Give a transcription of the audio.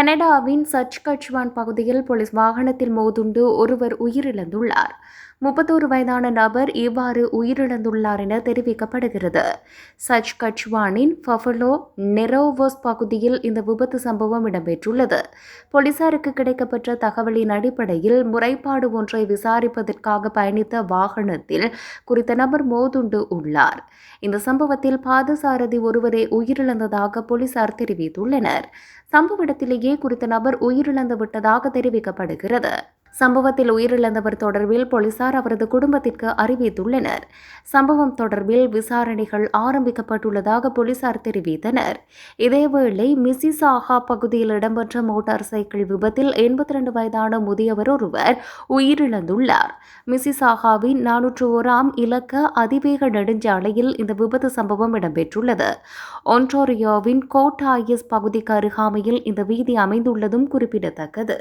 கனடாவின் சச்கச்சுவான் பகுதியில் போலீஸ் வாகனத்தில் மோதுண்டு ஒருவர் உயிரிழந்துள்ளார். 31 வயதான நபர் இவ்வாறு உயிரிழந்துள்ளார் என தெரிவிக்கப்படுகிறது. சச்கச்சுவானின் பஃபலோ நெரோவோஸ் பகுதியில் இந்த விபத்து சம்பவம் இடம்பெற்றுள்ளது. போலீசாருக்கு கிடைக்கப்பெற்ற தகவலின் அடிப்படையில் முறைப்பாடு ஒன்றை விசாரிப்பதற்காக பயணித்த வாகனத்தில் குறித்த நபர் மோதுண்டு உள்ளார். இந்த சம்பவத்தில் பாதசாரதி ஒருவரே உயிரிழந்ததாக போலீசார் தெரிவித்துள்ளனர். சம்பவ இடத்திலேயே குறித்த நபர் உயிரிழந்து விட்டதாக தெரிவிக்கப்படுகிறது. சம்பவத்தில் உயிரிழந்தவர் தொடர்பில் போலீசார் அவரது குடும்பத்திற்கு அறிவித்துள்ளனர். சம்பவம் தொடர்பில் விசாரணைகள் ஆரம்பிக்கப்பட்டுள்ளதாக போலீசார் தெரிவித்தனர். இதேவேளை மிசிசாகா பகுதியில் இடம்பெற்ற மோட்டார் சைக்கிள் விபத்தில் 82 வயதான முதியவர் ஒருவர் உயிரிழந்துள்ளார். மிசிசாகாவின் 401 இலக்க அதிவேக நெடுஞ்சாலையில் இந்த விபத்து சம்பவம் இடம்பெற்றுள்ளது. ஒன்டாரியோவின் கோட் ஆயஸ் பகுதிக்கு அருகாமையில் இந்த வீதி அமைந்துள்ளதும் குறிப்பிடத்தக்கது.